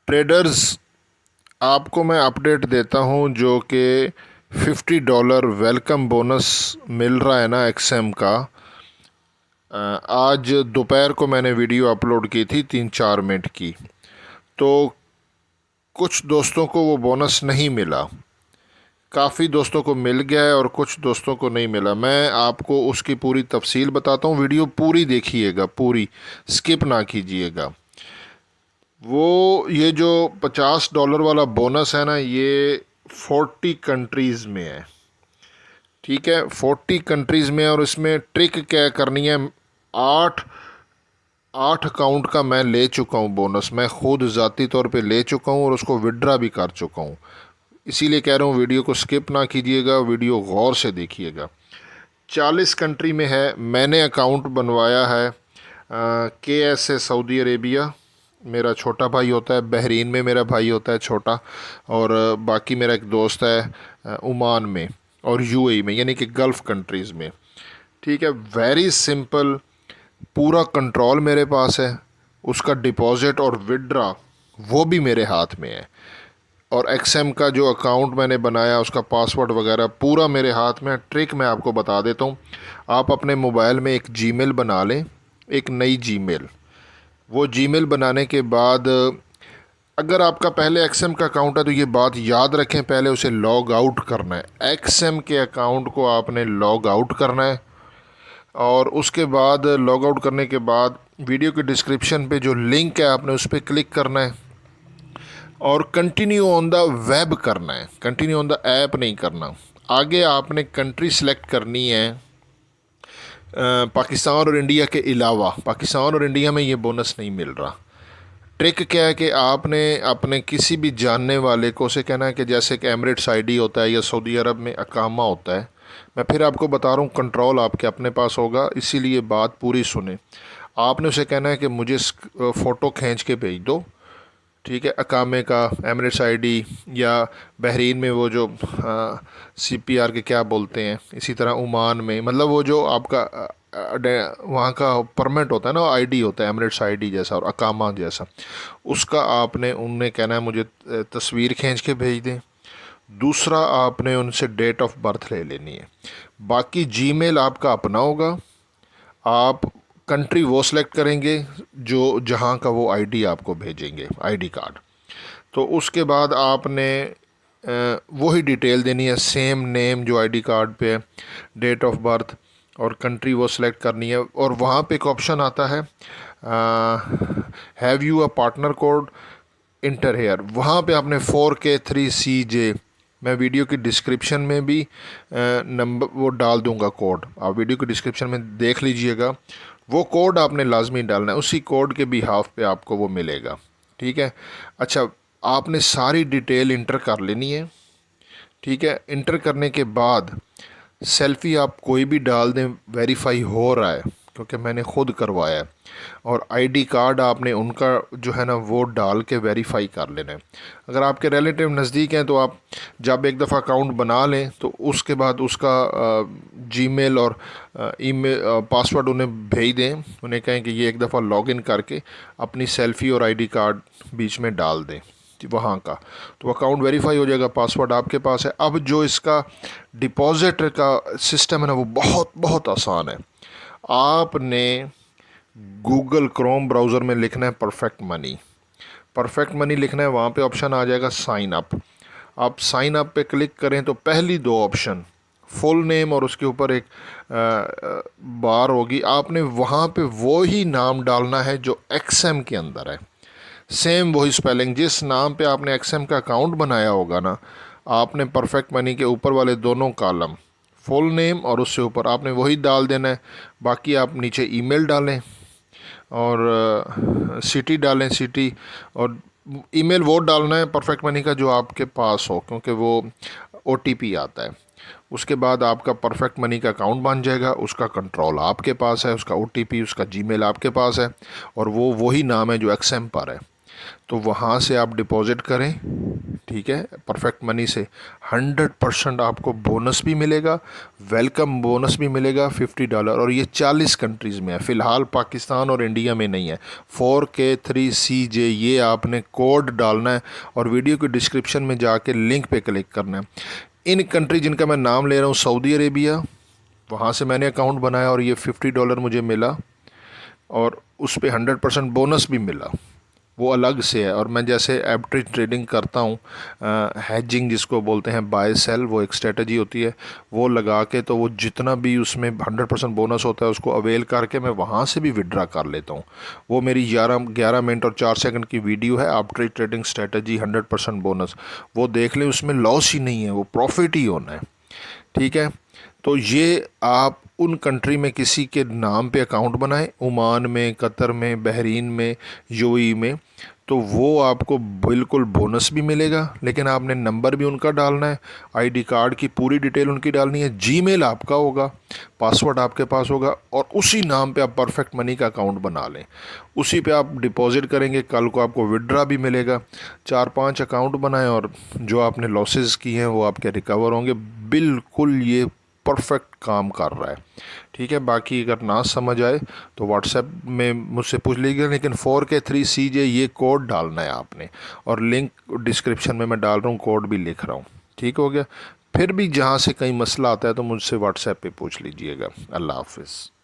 Traders, आपको मैं update देता हूं जो कि $50 वेलकम बोनस मिल रहा है ना एक्सएम का। आज दोपहर को मैंने वीडियो अपलोड की थी 3-4 मिनट की। तो कुछ दोस्तों को वो बोनस नहीं मिला, काफ़ी दोस्तों को मिल गया है और कुछ दोस्तों को नहीं मिला। मैं आपको उसकी पूरी तफसील बताता हूँ, वीडियो पूरी देखिएगा, पूरी स्किप ना कीजिएगा। ये जो $50 वाला बोनस है ना, ये 40 कंट्रीज़ में है। ठीक है, 40 कंट्रीज़ में। और इसमें ट्रिक क्या करनी है, आठ आठ अकाउंट का मैं ले चुका हूँ बोनस, मैं खुद ज़ाती तौर पे ले चुका हूँ और उसको विड्रा भी कर चुका हूँ। इसीलिए कह रहा हूँ वीडियो को स्किप ना कीजिएगा, वीडियो गौर से देखिएगा। 40 कंट्री में है। मैंने अकाउंट बनवाया है KSA सऊदी अरेबिया, मेरा छोटा भाई होता है। बहरीन में मेरा भाई होता है छोटा। और बाकी मेरा एक दोस्त है ओमान में और UAE में, यानी कि गल्फ़ कंट्रीज़ में। ठीक है, वेरी सिंपल, पूरा कंट्रोल मेरे पास है। उसका डिपॉज़िट और विड्रा वो भी मेरे हाथ में है। और एक्सएम का जो अकाउंट मैंने बनाया, उसका पासवर्ड वगैरह पूरा मेरे हाथ में है। ट्रिक मैं आपको बता देता हूँ। आप अपने मोबाइल में एक जीमेल बना लें, एक नई जीमेल। वो जीमेल बनाने के बाद अगर आपका पहले एक्सएम का अकाउंट है तो ये बात याद रखें, पहले उसे लॉग आउट करना है। एक्सएम के अकाउंट को आपने लॉग आउट करना है। और उसके बाद लॉग आउट करने के बाद वीडियो के डिस्क्रिप्शन पे जो लिंक है आपने उस पर क्लिक करना है और कंटिन्यू ऑन द वेब करना है, कंटिन्यू ऑन द ऐप नहीं करना। आगे आपने कंट्री सेलेक्ट करनी है पाकिस्तान और इंडिया के अलावा। पाकिस्तान और इंडिया में ये बोनस नहीं मिल रहा। ट्रिक क्या है कि आपने अपने किसी भी जानने वाले को उसे कहना है कि जैसे कि एमिरेट्स ID होता है या सऊदी अरब में अकामा होता है। मैं फिर आपको बता रहा हूँ, कंट्रोल आपके अपने पास होगा, इसीलिए बात पूरी सुने। आपने उसे कहना है कि मुझे फ़ोटो खींच के भेज दो। ठीक है, अकामे का एमिरेट्स ID, या बहरीन में वो जो CPR के क्या बोलते हैं, इसी तरह ओमान में, मतलब वो जो आपका वहाँ का परमिट होता है ना, ID होता है एमिरेट्स ID जैसा और अकामा जैसा, उसका आपने उनने कहना है मुझे तस्वीर खींच के भेज दें। दूसरा, आपने उनसे डेट ऑफ बर्थ ले लेनी है। बाकी जीमेल आपका अपना होगा। आप कंट्री वो सिलेक्ट करेंगे जो जहाँ का वो ID आपको भेजेंगे, ID कार्ड। तो उसके बाद आपने वही डिटेल देनी है, सेम नेम जो ID कार्ड पे है, डेट ऑफ बर्थ और कंट्री वो सिलेक्ट करनी है। और वहाँ पे एक ऑप्शन आता है, have you a partner code, enter here. वहाँ पे आपने 4K3CJ, मैं वीडियो की डिस्क्रिप्शन में भी नंबर वो डाल दूंगा कोड, आप वीडियो की डिस्क्रिप्शन में देख लीजिएगा। वो कोड आपने लाजमी डालना है, उसी कोड के बिहाफ पे आपको वो मिलेगा। ठीक है। अच्छा, आपने सारी डिटेल इंटर कर लेनी है। ठीक है, इंटर करने के बाद सेल्फ़ी आप कोई भी डाल दें, वेरीफाई हो रहा है क्योंकि मैंने ख़ुद करवाया है। और ID कार्ड आपने उनका जो है ना वो डाल के वेरीफाई कर लेना है। अगर आपके रिलेटिव नज़दीक हैं तो आप जब एक दफ़ा अकाउंट बना लें तो उसके बाद उसका जीमेल और ईमेल पासवर्ड उन्हें भेज दें। उन्हें कहें कि ये एक दफ़ा लॉगिन करके अपनी सेल्फ़ी और ID कार्ड बीच में डाल दें वहाँ का, तो अकाउंट वेरीफाई हो जाएगा, पासवर्ड आपके पास है। अब जो इसका डिपॉज़िट का सिस्टम है ना, वो बहुत बहुत आसान है। आपने गूगल क्रोम ब्राउज़र में लिखना है परफेक्ट मनी। परफेक्ट मनी लिखना है, वहाँ पे ऑप्शन आ जाएगा साइन अप। आप साइन अप पे क्लिक करें तो पहली दो ऑप्शन, फुल नेम और उसके ऊपर एक बार होगी, आपने वहाँ पे वो ही नाम डालना है जो एक्सएम के अंदर है। सेम वही स्पेलिंग, जिस नाम पे आपने एक्सएम का अकाउंट बनाया होगा ना, आपने परफेक्ट मनी के ऊपर वाले दोनों कॉलम, फुल नेम और उससे ऊपर आपने वही डाल देना है। बाकी आप नीचे ईमेल डालें और सिटी डालें, सिटी, और ईमेल वो डालना है परफेक्ट मनी का जो आपके पास हो, क्योंकि वो OTP आता है। उसके बाद आपका परफेक्ट मनी का अकाउंट बन जाएगा, उसका कंट्रोल आपके पास है, उसका OTP, उसका जीमेल आपके पास है और वो वही नाम है जो एक्सएम पर है। तो वहाँ से आप डिपॉज़िट करें, ठीक है, परफेक्ट मनी से 100% आपको बोनस भी मिलेगा, वेलकम बोनस भी मिलेगा $50, और ये 40 कंट्रीज़ में है, फ़िलहाल पाकिस्तान और इंडिया में नहीं है। 4K3CJ ये आपने कोड डालना है और वीडियो के डिस्क्रिप्शन में जाके लिंक पे क्लिक करना है। इन कंट्री जिनका मैं नाम ले रहा हूँ, सऊदी अरेबिया, वहाँ से मैंने अकाउंट बनाया और ये $50 मुझे मिला, और उस पर 100% बोनस भी मिला, वो अलग से है। और मैं जैसे एवरेज ट्रेडिंग करता हूँ, हैजिंग जिसको बोलते हैं, बाय सेल, वो एक स्ट्रेटजी होती है, वो लगा के तो वो जितना भी उसमें 100% बोनस होता है उसको अवेल करके मैं वहाँ से भी विड्रा कर लेता हूँ। वो मेरी 11 मिनट और 4 सेकंड की वीडियो है, एवरेज ट्रेडिंग स्ट्रेटजी 100% बोनस, वो देख लें, उसमें लॉस ही नहीं है, वो प्रॉफिट ही होना है, ठीक है। तो ये आप उन कंट्री में किसी के नाम पे अकाउंट बनाएं, ओमान में, कतर में, बहरीन में, यूएई में, तो वो आपको बिल्कुल बोनस भी मिलेगा, लेकिन आपने नंबर भी उनका डालना है, आईडी कार्ड की पूरी डिटेल उनकी डालनी है, जीमेल आपका होगा, पासवर्ड आपके पास होगा, और उसी नाम पे आप परफेक्ट मनी का अकाउंट बना लें, उसी पे आप डिपॉजिट करेंगे, कल को आपको विड्रा भी मिलेगा। 4-5 अकाउंट बनाएं और जो आपने लॉसेस किए हैं वो आपके रिकवर होंगे। बिल्कुल ये परफेक्ट काम कर रहा है, ठीक है। बाकी अगर ना समझ आए तो व्हाट्सएप में मुझसे पूछ लीजिएगा, लेकिन 4K3CJ ये कोड डालना है आपने, और लिंक डिस्क्रिप्शन में मैं डाल रहा हूँ, कोड भी लिख रहा हूँ, ठीक हो गया। फिर भी जहाँ से कहीं मसला आता है तो मुझसे व्हाट्सएप पे पूछ लीजिएगा। अल्लाह हाफिज़।